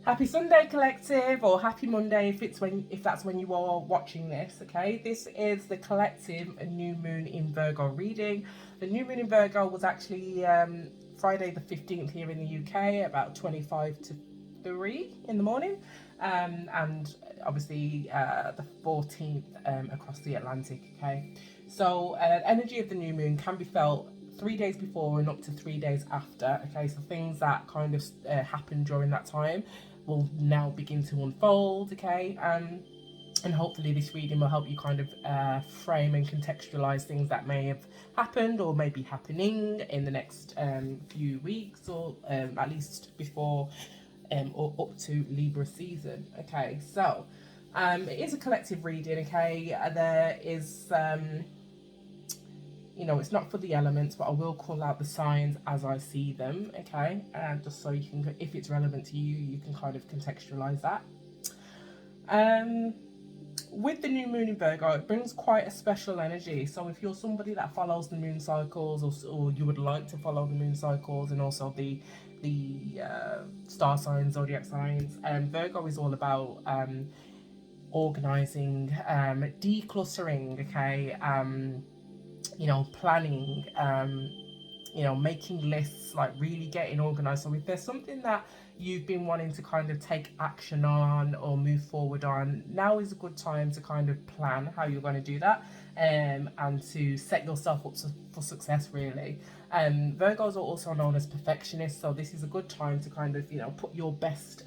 Happy Sunday, collective, or happy Monday if that's when you are watching this. Okay, this is the collective new moon in Virgo reading. The new moon in Virgo was actually Friday the 15th here in the UK, about 25 to 3 in the morning, and obviously the 14th across the Atlantic. Okay, so energy of the new moon can be felt 3 days before and up to 3 days after. Okay, so things that kind of happen during that time will now begin to unfold. Okay, and hopefully this reading will help you kind of frame and contextualize things that may have happened or may be happening in the next few weeks, or at least before or up to Libra season. Okay, so it is a collective reading. Okay, there is it's not for the elements, but I will call out the signs as I see them, okay? And just so you can, if it's relevant to you, you can kind of contextualize that. With the new moon in Virgo, it brings quite a special energy. So if you're somebody that follows the moon cycles, or you would like to follow the moon cycles, and also the star signs, zodiac signs, Virgo is all about organizing, decluttering, okay? Planning, making lists, like really getting organized. So if there's something that you've been wanting to kind of take action on or move forward on, now is a good time to kind of plan how you're going to do that, and to set yourself up for success, really. Virgos are also known as perfectionists, so this is a good time to kind of put your best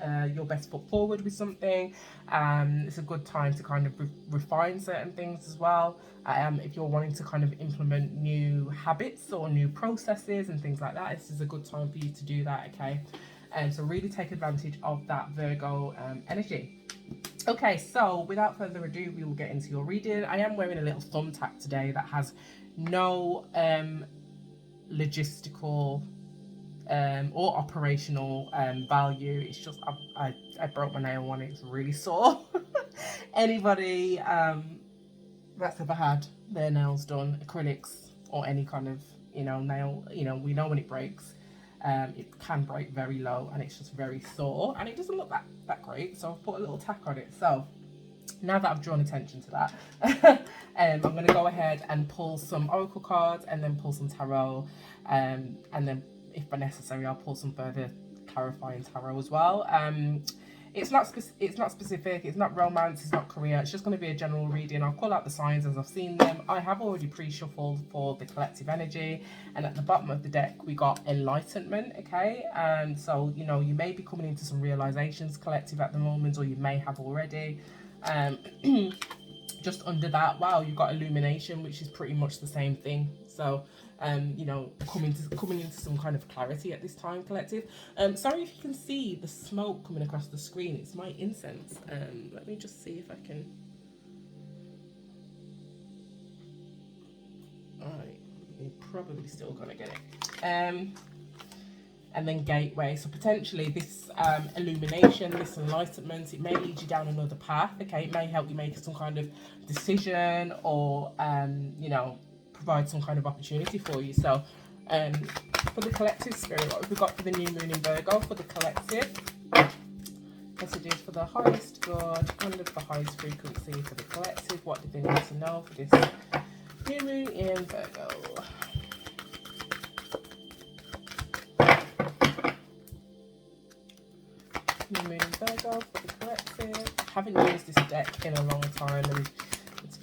foot forward with something. It's a good time to kind of refine certain things as well. If you're wanting to kind of implement new habits or new processes and things like that, this is a good time for you to do that. Okay, and so really take advantage of that Virgo energy. Okay, so without further ado, we will get into your reading. I am wearing a little thumbtack today that has no logistical or operational value. It's just I broke my nail on it. It's really sore. Anybody that's ever had their nails done, acrylics or any kind of nail, we know when it breaks. It can break very low and it's just very sore, and it doesn't look that great, so I've put a little tack on it. So now that I've drawn attention to that, I'm going to go ahead and pull some oracle cards and then pull some tarot, and then if necessary I'll pull some further clarifying tarot as well. It's not specific, it's not romance, it's not career, it's just going to be a general reading. I'll call out the signs as I've seen them. I have already pre-shuffled for the collective energy, and at the bottom of the deck we got enlightenment. Okay, and so you may be coming into some realizations, collective, at the moment, or you may have already. Just under that, wow, you've got illumination, which is pretty much the same thing. So coming into some kind of clarity at this time, collective. Sorry if you can see the smoke coming across the screen. It's my incense. Let me just see if I can. Alright, you're probably still gonna get it. And then gateway. So potentially this illumination, this enlightenment, it may lead you down another path. Okay, it may help you make some kind of decision, or provide some kind of opportunity for you. So for the collective spirit, what have we got for the new moon in Virgo? For the collective, messages for the highest good and of the highest frequency for the collective. What do they need to know for this new moon in Virgo? New moon in Virgo for the collective. I haven't used this deck in a long time, and it's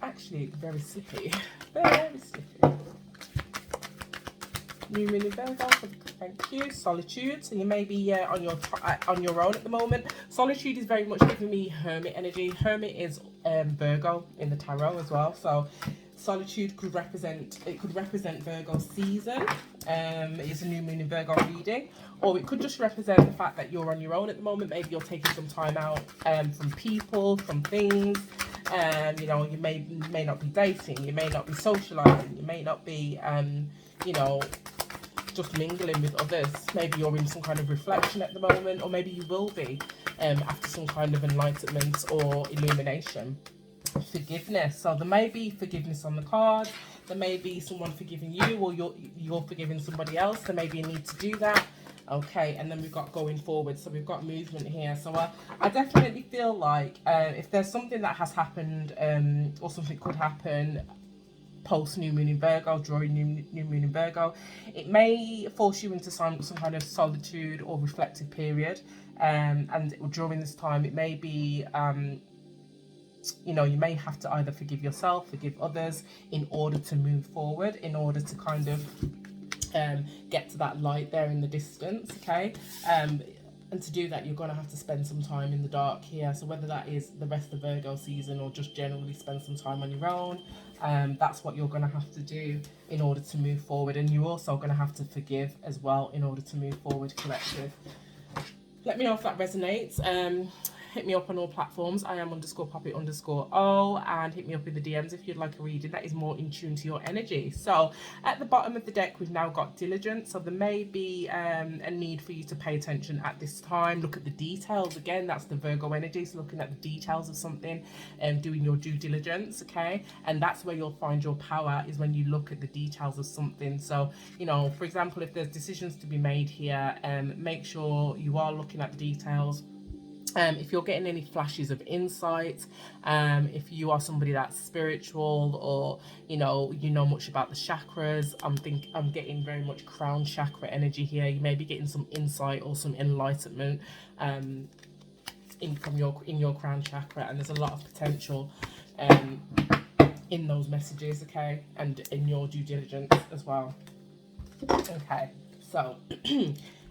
actually very slippy. Very slippy. New moon in Virgo for the, thank you. Solitude. So you may be on your own at the moment. Solitude is very much giving me hermit energy. Hermit is Virgo in the tarot as well. So solitude could represent Virgo's season. It's a new moon in Virgo reading, or it could just represent the fact that you're on your own at the moment. Maybe you're taking some time out from people, from things. You may not be dating, you may not be socializing, you may not be just mingling with others. Maybe you're in some kind of reflection at the moment, or maybe you will be after some kind of enlightenment or illumination. Forgiveness. So there may be forgiveness on the card. There may be someone forgiving you, or you're forgiving somebody else. There may be a need to do that. Okay, and then we've got going forward, so we've got movement here. So I definitely feel like if there's something that has happened or something could happen post new moon in Virgo, during new moon in Virgo, it may force you into some kind of solitude or reflective period. And during this time, it may be you know, you may have to either forgive yourself, forgive others, in order to move forward, in order to kind of get to that light there in the distance. Okay, and to do that, you're going to have to spend some time in the dark here. So whether that is the rest of Virgo season or just generally spend some time on your own, that's what you're going to have to do in order to move forward. And you're also going to have to forgive as well in order to move forward, collective. Let me know if that resonates. Hit me up on all platforms. I am _poppy_o, and hit me up in the DMs if you'd like a reading that is more in tune to your energy. So at the bottom of the deck, we've now got diligence. So there may be a need for you to pay attention at this time. Look at the details. Again, that's the Virgo energy. So looking at the details of something and doing your due diligence. Okay, and that's where you'll find your power, is when you look at the details of something. So, you know, for example, if there's decisions to be made here, make sure you are looking at the details. If you're getting any flashes of insight, if you are somebody that's spiritual, or you know much about the chakras, I'm getting very much crown chakra energy here. You may be getting some insight or some enlightenment in your crown chakra, and there's a lot of potential in those messages, okay, and in your due diligence as well. Okay, so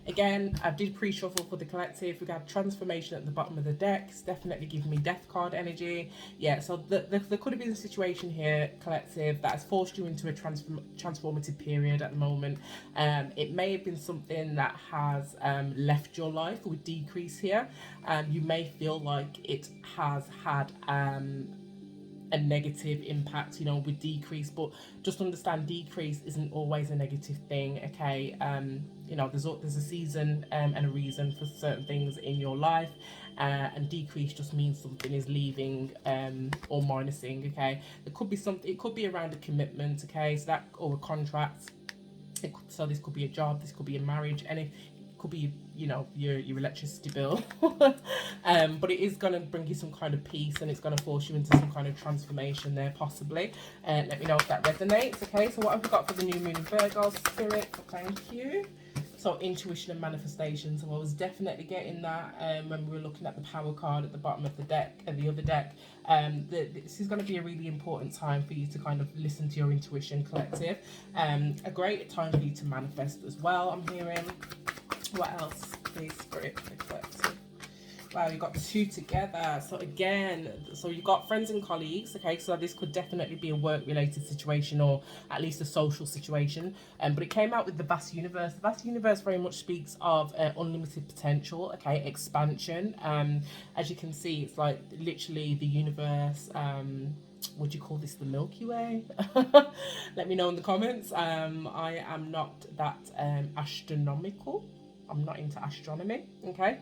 again, I did pre-shuffle for the collective. We got transformation at the bottom of the deck. It's definitely giving me death card energy. Yeah, so there could have been a situation here, collective, that has forced you into a transformative period at the moment. It may have been something that has left your life with decrease here. You may feel like it has had a negative impact, you know, with decrease, but just understand decrease isn't always a negative thing. Okay, you know, there's a season and a reason for certain things in your life, and decrease just means something is leaving or minusing. Okay, it could be something, it could be around a commitment, okay, so that, or a contract. So this could be a job, this could be a marriage, and it could be, you know, your electricity bill. But it is going to bring you some kind of peace, and it's going to force you into some kind of transformation there, possibly. Let me know if that resonates. Okay, so what have we got for the new moon in Virgo? Spirit, thank you. So intuition and manifestation. So I was definitely getting that when we were looking at the power card at the bottom of the deck and the other deck. This is going to be a really important time for you to kind of listen to your intuition, collective. A great time for you to manifest as well, I'm hearing. What else? Please, Spirit, collective. Wow, you got two together. So again, so you got friends and colleagues. Okay, so this could definitely be a work-related situation, or at least a social situation. But it came out with the vast universe. The vast universe very much speaks of unlimited potential. Okay, expansion. As you can see, it's like literally the universe. Would you call this the Milky Way? Let me know in the comments. I am not that astronomical. I'm not into astronomy, okay?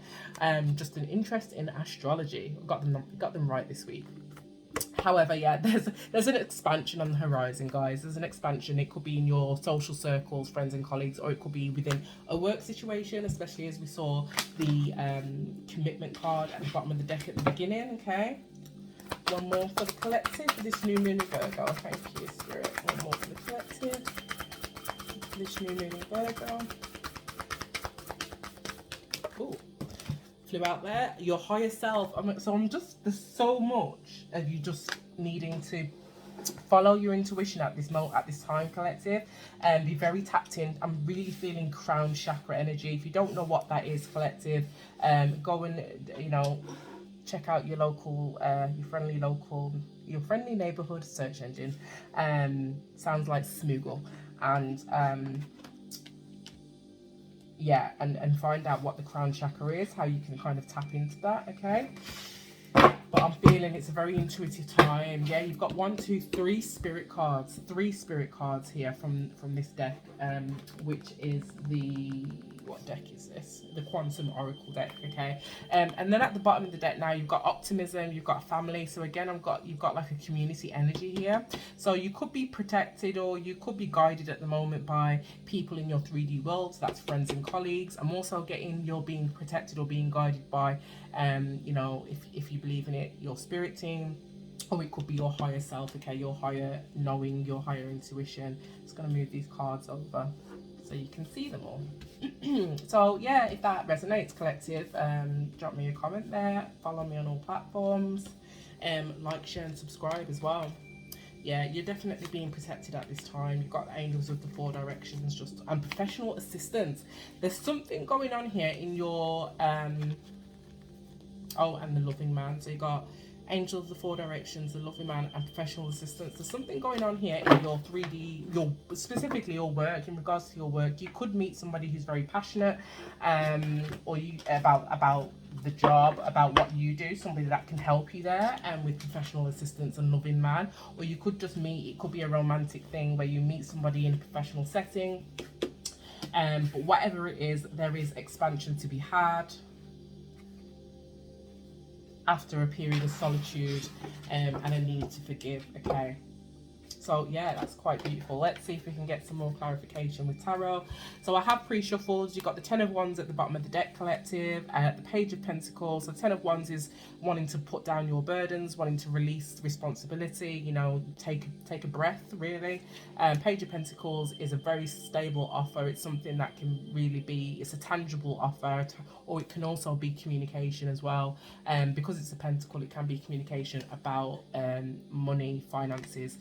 Just an interest in astrology. Got them right this week. However, yeah, there's an expansion on the horizon, guys. There's an expansion. It could be in your social circles, friends and colleagues, or it could be within a work situation, especially as we saw the commitment card at the bottom of the deck at the beginning, okay? One more for the collective for this new moon in Virgo. Thank you, Spirit. One more for the collective for this new moon in Virgo. Ooh, flew out there. Your higher self. There's so much of you just needing to follow your intuition at this time, collective, and be very tapped in. I'm really feeling crown chakra energy. If you don't know what that is, collective, go and, you know, check out your local, your friendly neighborhood search engine. Sounds like Smoogle, and yeah, and find out what the crown chakra is, how you can kind of tap into that, okay? But I'm feeling it's a very intuitive time. Yeah, you've got 3 spirit cards here from this deck, which is the what deck is this? The Quantum Oracle deck, okay? And then at the bottom of the deck now, you've got optimism, you've got family. So again, you've got like a community energy here. So you could be protected or you could be guided at the moment by people in your 3D world. So that's friends and colleagues. I'm also getting you're being protected or being guided by, you know, if you believe in it, your spirit team. Or it could be your higher self, okay, your higher knowing, your higher intuition. Just going to move these cards over so you can see them all. So yeah, if that resonates, collective, drop me a comment there, follow me on all platforms, like, share and subscribe as well. Yeah, you're definitely being protected at this time. You've got the angels of the 4 directions, and professional assistance. There's something going on here in your oh, and the loving man. So you got angel of the 4 directions, the loving man, and professional assistance. There's something going on here in your 3D, specifically your work. In regards to your work, you could meet somebody who's very passionate, or about the job, about what you do, somebody that can help you there, and with professional assistance and loving man. Or you could just meet, it could be a romantic thing where you meet somebody in a professional setting. But whatever it is, there is expansion to be had after a period of solitude, and a need to forgive, okay? So yeah, that's quite beautiful. Let's see if we can get some more clarification with tarot. So I have pre-shuffles. You've got the 10 of Wands at the bottom of the deck, collective, the Page of Pentacles. The 10 of Wands is wanting to put down your burdens, wanting to release responsibility, you know, take a breath, really. Page of Pentacles is a very stable offer. It's something that can really be, it's a tangible offer, or it can also be communication as well. Because it's a pentacle, it can be communication about money, finances.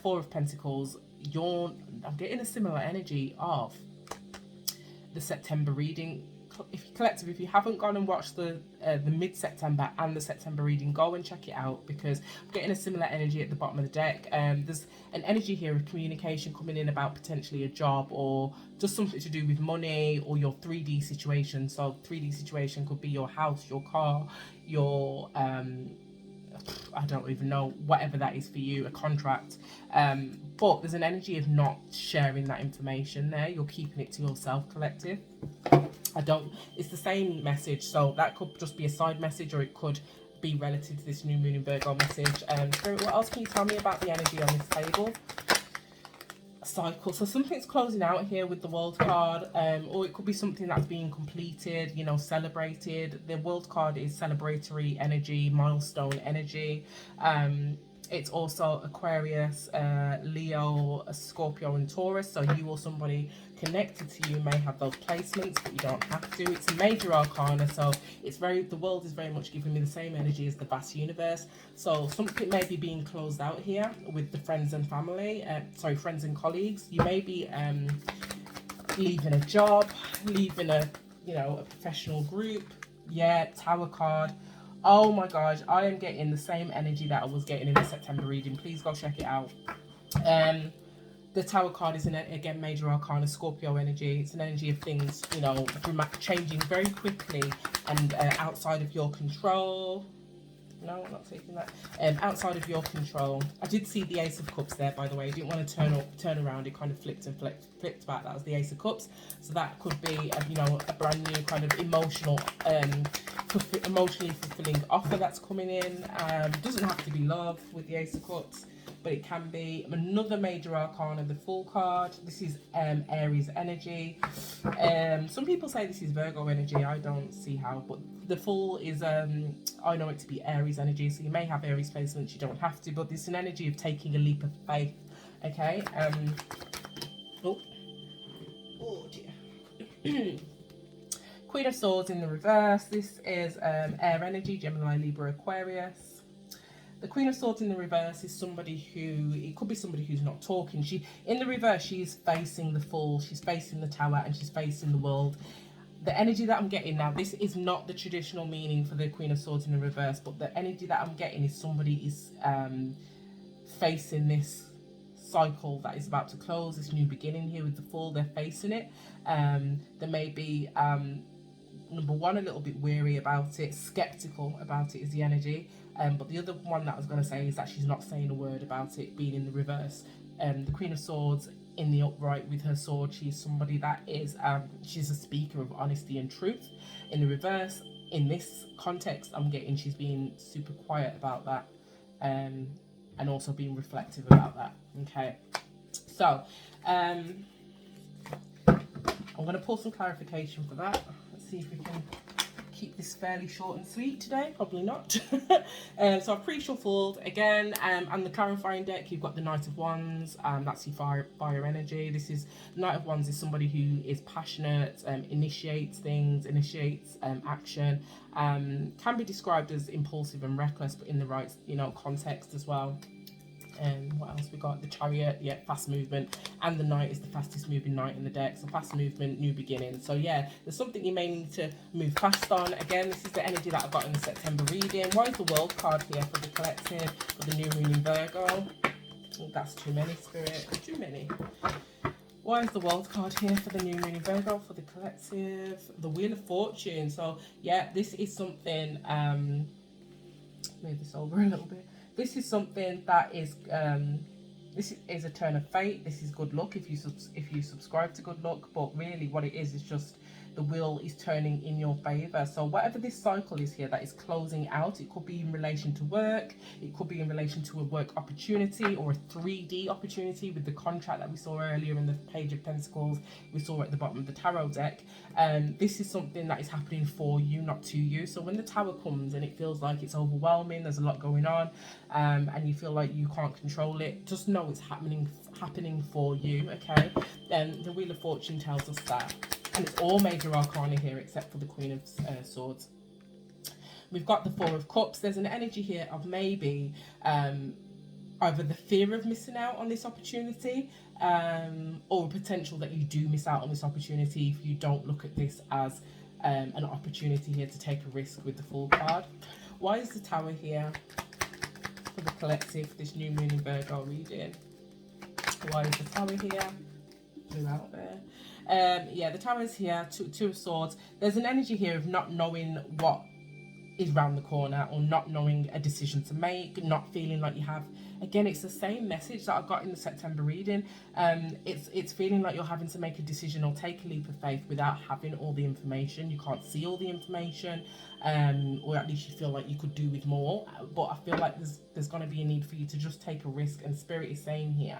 4 of Pentacles, I'm getting a similar energy of the September reading. If you haven't gone and watched the mid-September and the September reading, go and check it out, because I'm getting a similar energy at the bottom of the deck. There's an energy here of communication coming in about potentially a job, or just something to do with money, or your 3D situation. So 3D situation could be your house, your car, your I don't even know, whatever that is for you, a contract. But there's an energy of not sharing that information there. You're keeping it to yourself, collective. It's the same message, so that could just be a side message, or it could be relative to this new moon in Virgo message. Spirit, what else can you tell me about the energy on this table? Cycle. So something's closing out here with the World card, or it could be something that's being completed, you know, celebrated. The World card is celebratory energy, milestone energy. It's also Aquarius, Leo, Scorpio and Taurus. So you or somebody connected to you may have those placements, but you don't have to. It's a major arcana, so the world is very much giving me the same energy as the vast universe. So something may be being closed out here with the friends and family, friends and colleagues. You may be leaving a job, leaving a professional group. Yeah, Tower card. Oh my gosh, I am getting the same energy that I was getting in the September reading. Please go check it out. The Tower card is, again, major arcana, Scorpio energy. It's an energy of things, you know, changing very quickly and outside of your control. No, I'm not taking that. Outside of your control. I did see the Ace of Cups there, by the way. I didn't want to turn around. It kind of flipped back. That was the Ace of Cups. So that could be, a brand new kind of emotionally fulfilling offer that's coming in. Doesn't have to be love with the Ace of Cups, but it can be. Another major arcana, the Fool card. This is Aries energy. Some people say this is Virgo energy. I don't see how, but the Fool is, I know it to be Aries energy, so you may have Aries placements, you don't have to, but it's an energy of taking a leap of faith, okay? Oh dear. Queen of Swords in the reverse. This is air energy, Gemini, Libra, Aquarius. The Queen of Swords in the reverse is it could be somebody who's not talking. In the reverse, she's facing the Fool, she's facing the Tower, and she's facing the world. The energy that I'm getting now, this is not the traditional meaning for the Queen of Swords in the reverse, but the energy that I'm getting is somebody is facing this cycle that is about to close, this new beginning here with the Fool. They're facing it. There may be, number one, a little bit weary about it, skeptical about it is the energy. But the other one that I was going to say is that she's not saying a word about it being in the reverse. The Queen of Swords in the upright with her sword. She's somebody that is, she's a speaker of honesty and truth. In the reverse, in this context, I'm getting she's being super quiet about that, and also being reflective about that. Okay, so I'm going to pull some clarification for that. Let's see if we can keep this fairly short and sweet today. Probably not. So I've pre-shuffled again, and the clarifying deck, you've got the Knight of Wands. That's your fire energy. This is, Knight of Wands is somebody who is passionate, initiates things, initiates action, can be described as impulsive and reckless, but in the right, you know, context as well. And what else we got? The Chariot, yeah, fast movement, and the Knight is the fastest moving knight in the deck. So fast movement, new beginning. So yeah, there's something you may need to move fast on. Again, this is the energy that I got in the September reading. Why is the World card here for the collective, for the new moon in Virgo? Oh, that's too many, Spirit. Too many. Why is the World card here for the new moon in Virgo, for the collective? The Wheel of Fortune. So yeah, this is something. Move this over a little bit. This is something that is, this is a turn of fate. This is good luck if you subscribe to good luck. But really, what it is just the wheel is turning in your favor. So whatever this cycle is here that is closing out, it could be in relation to work, it could be in relation to a work opportunity or a 3D opportunity with the contract that we saw earlier in the Page of Pentacles, we saw at the bottom of the tarot deck. This is something that is happening for you, not to you. So when the Tower comes and it feels like it's overwhelming, there's a lot going on, and you feel like you can't control it, just know it's happening for you. Okay, then the Wheel of Fortune tells us that. And it's all major arcana here except for the Queen of Swords. We've got the Four of Cups. There's an energy here of maybe either the fear of missing out on this opportunity, or a potential that you do miss out on this opportunity if you don't look at this as an opportunity here to take a risk with the Fool card. Why is the Tower here for the collective, this new moon in Virgo reading? Why is the Tower here? Blue out there. Yeah, the Tower is here, two of Swords. There's an energy here of not knowing what is round the corner, or not knowing a decision to make, not feeling like you have. Again, it's the same message that I got in the September reading. It's feeling like you're having to make a decision or take a leap of faith without having all the information. You can't see all the information, or at least you feel like you could do with more. But I feel like there's going to be a need for you to just take a risk. And Spirit is saying here,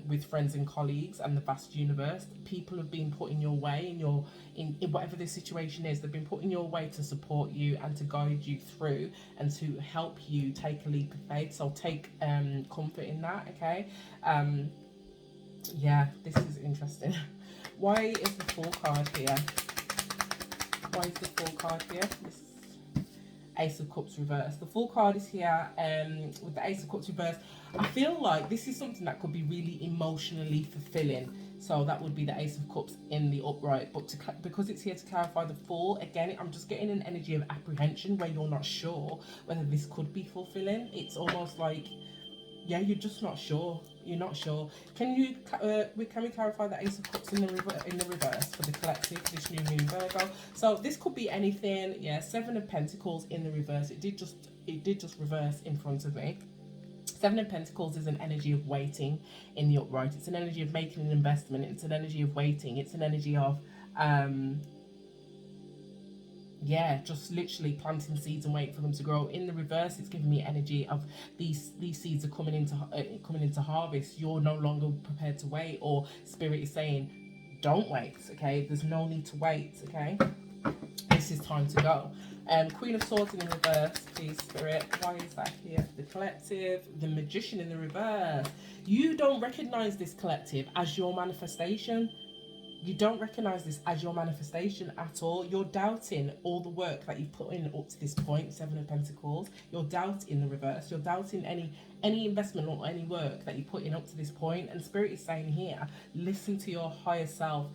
with friends and colleagues and the vast universe, people have been put in your way, in whatever the situation is. They've been put in your way to support you and to guide you through and to help you take a leap of faith. So take comfort in that. Okay, yeah, this is interesting. Why is the Fool card here? Why is the Fool card here? This Ace of Cups reverse. The Fool card is here with the Ace of Cups reverse. I feel like this is something that could be really emotionally fulfilling. So that would be the Ace of Cups in the upright. But because it's here to clarify the Fool, again, I'm just getting an energy of apprehension where you're not sure whether this could be fulfilling. It's almost like, yeah, you're just not sure. You're not sure. Can we clarify the Ace of Cups in the reverse for the collective, this new moon Virgo? So this could be anything. Yeah, Seven of Pentacles in the reverse. It did just reverse in front of me. Seven of Pentacles is an energy of waiting in the upright. It's an energy of making an investment. It's an energy of waiting. It's an energy of yeah, just literally planting seeds and waiting for them to grow. In the reverse, it's giving me energy of these seeds are coming into harvest. You're no longer prepared to wait, or Spirit is saying, don't wait. Okay, there's no need to wait. Okay, this is time to go. Queen of Swords in the reverse, please, Spirit. Why is that here? The collective, the Magician in the reverse. You don't recognize this collective as your manifestation. You don't recognize this as your manifestation at all. You're doubting all the work that you've put in up to this point. Seven of Pentacles. You're doubting the reverse. You're doubting any investment or any work that you put in up to this point. And Spirit is saying here, listen to your higher self.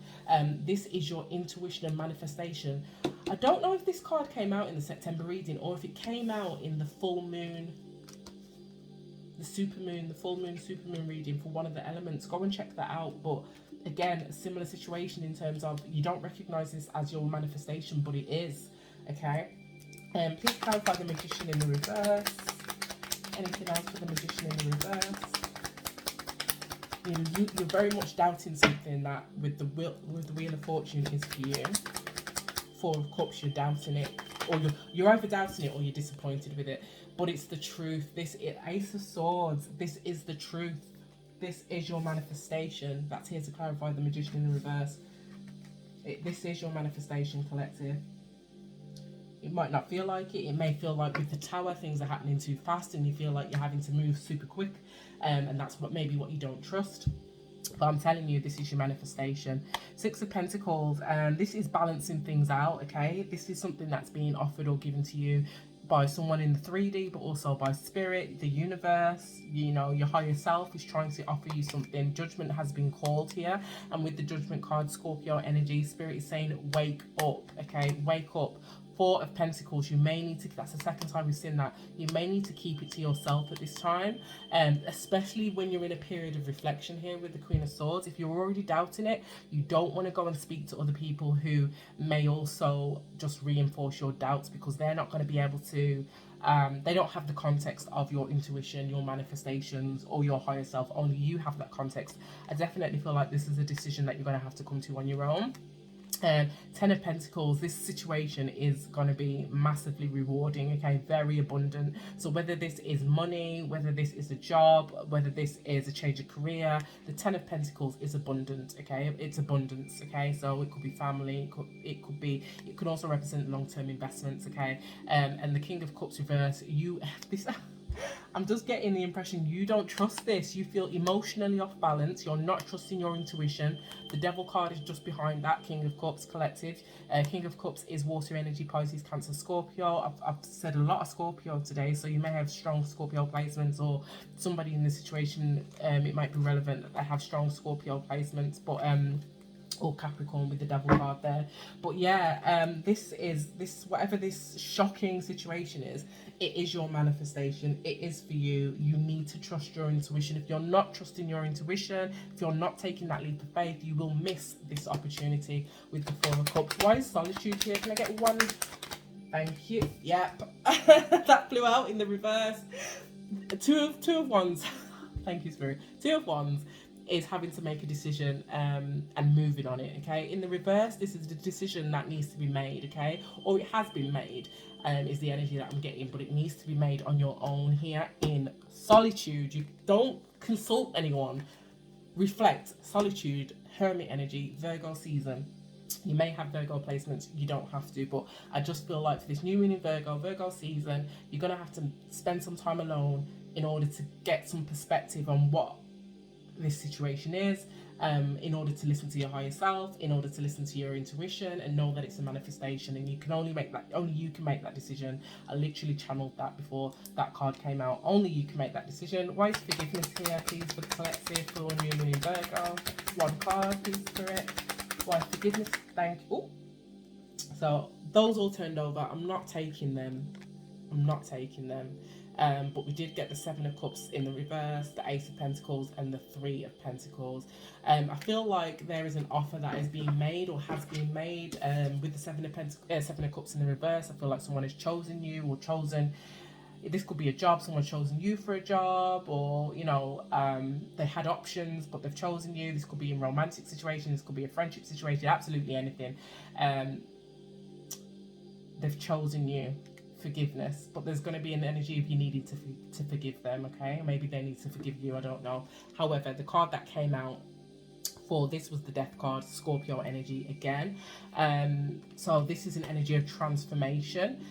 This is your intuition and manifestation. I don't know if this card came out in the September reading or if it came out in the full moon, the supermoon, the full moon, supermoon reading for one of the elements. Go and check that out. But again, a similar situation in terms of you don't recognize this as your manifestation, but it is. Okay. Please clarify the Magician in the reverse. Anything else for the Magician in the reverse? You're very much doubting something that with the Wheel of Fortune is for you. Four of Cups, you're doubting it, or you're either doubting it or you're disappointed with it. But it's the truth. Ace of Swords. This is the truth. This is your manifestation. That's here to clarify the Magician in the reverse. This is your manifestation, collective. It might not feel like it. It may feel like with the Tower, things are happening too fast and you feel like you're having to move super quick. And that's maybe what you don't trust. But I'm telling you, this is your manifestation. Six of Pentacles, and this is balancing things out, okay? This is something that's being offered or given to you by someone in the 3D, but also by spirit, the universe, your higher self is trying to offer you something. Judgment has been called here, and with the Judgment card, Scorpio energy, spirit is saying wake up, okay? Wake up. Four of Pentacles, you may need to, that's the second time we've seen that, you may need to keep it to yourself at this time, especially when you're in a period of reflection here with the Queen of Swords. If you're already doubting it, you don't want to go and speak to other people who may also just reinforce your doubts, because they're not going to be able to, they don't have the context of your intuition, your manifestations, or your higher self. Only you have that context. I definitely feel like this is a decision that you're going to have to come to on your own. Ten of Pentacles, this situation is going to be massively rewarding, okay? Very abundant. So whether this is money, whether this is a job, whether this is a change of career, the Ten of Pentacles is abundant, okay? It's abundance, okay? So it could be family, it could also represent long-term investments, okay? And the King of Cups reverse, I'm just getting the impression you don't trust this. You feel emotionally off balance. You're not trusting your intuition. The Devil card is just behind that. King of Cups, collective. King of Cups is water energy, Pisces, Cancer, Scorpio. I've said a lot of Scorpio today, so you may have strong Scorpio placements, or somebody in this situation, it might be relevant that they have strong Scorpio placements, but or Capricorn with the Devil card there. But yeah, whatever this shocking situation is, it is your manifestation. It is for you. You need to trust your intuition. If you're not trusting your intuition, if you're not taking that leap of faith, you will miss this opportunity with the Four of Cups. Why is Solitude here? Can I get one? Thank you. Yep. That flew out in the reverse. Two of Wands. Thank you, Spirit. Two of Wands is having to make a decision and moving on it, okay? In the reverse, this is the decision that needs to be made, okay? Or it has been made, is the energy that I'm getting, but it needs to be made on your own here in solitude. You don't consult anyone. Reflect, solitude, hermit energy, Virgo season. You may have Virgo placements, you don't have to, but I just feel like for this new moon in Virgo season, you're going to have to spend some time alone in order to get some perspective on what this situation is, in order to listen to your higher self, in order to listen to your intuition and know that it's a manifestation, and you can only you can make that decision. I literally channeled that before that card came out. Only you can make that decision. Why is forgiveness here, please, for the collective, for new moon in Virgo? One card, please, Spirit. Why forgiveness? Thank you. Ooh. So those all turned over. I'm not taking them. But we did get the Seven of Cups in the reverse, the Ace of Pentacles, and the Three of Pentacles. I feel like there is an offer that is being made or has been made with the Seven of Cups in the reverse. I feel like someone has chosen you, or chosen. This could be a job. Someone's chosen you for a job, or they had options but they've chosen you. This could be a romantic situation. This could be a friendship situation. Absolutely anything. They've chosen you. Forgiveness, but there's going to be an energy of you needing to forgive them, okay? Maybe they need to forgive you, I don't know. However, the card that came out for this was the Death card, Scorpio energy again. So this is an energy of transformation.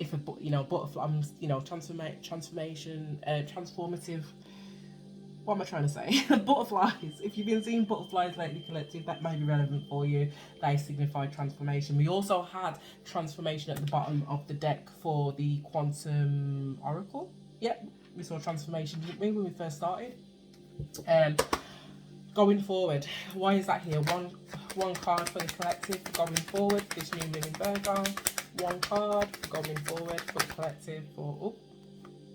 If a butterfly, transformation, transformative. What am I trying to say? Butterflies. If you've been seeing butterflies lately, collective, that may be relevant for you. They signify transformation. We also had transformation at the bottom of the deck for the Quantum Oracle. Yep, we saw transformation, didn't we, when we first started? Going forward, why is that here? One card for the collective going forward. This new moon in Virgo. One card going forward for the collective for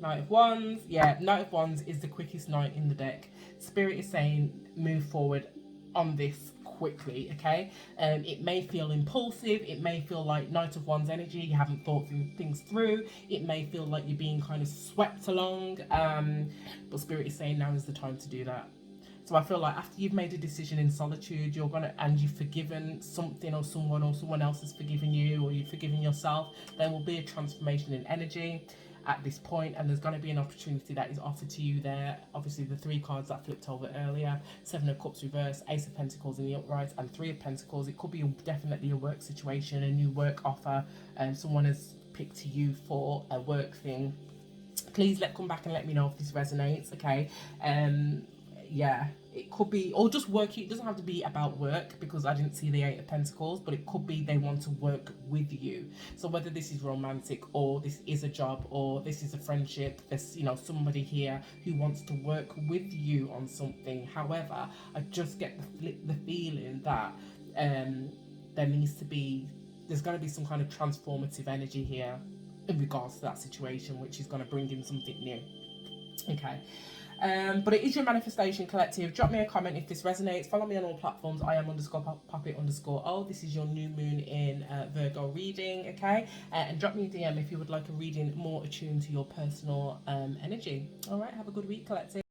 Knight of Wands. Yeah, Knight of Wands is the quickest knight in the deck. Spirit is saying move forward on this quickly, okay? It may feel impulsive. It may feel like Knight of Wands energy. You haven't thought things through. It may feel like you're being kind of swept along. But Spirit is saying now is the time to do that. So I feel like after you've made a decision in solitude, you're gonna, and you've forgiven something or someone else has forgiven you, or you've forgiven yourself, there will be a transformation in energy at this point, and there's going to be an opportunity that is offered to you there. Obviously the three cards that flipped over earlier, Seven of Cups reverse, Ace of Pentacles in the upright, and Three of Pentacles. It could be definitely a work situation, a new work offer, and someone has picked you for a work thing. Please come back and let me know if this resonates, okay? Yeah, it could be, or just work. It doesn't have to be about work, because I didn't see the Eight of Pentacles, but it could be they want to work with you. So whether this is romantic, or this is a job, or this is a friendship, there's, you know, somebody here who wants to work with you on something. However, I just get the feeling that there needs to be, there's going to be some kind of transformative energy here in regards to that situation, which is going to bring in something new. Okay. But it is your manifestation collective. Drop me a comment if this resonates. Follow me on all platforms. I am _poppy_. This is your new moon in Virgo reading, okay? And drop me a DM if you would like a reading more attuned to your personal energy. All right, have a good week, collective.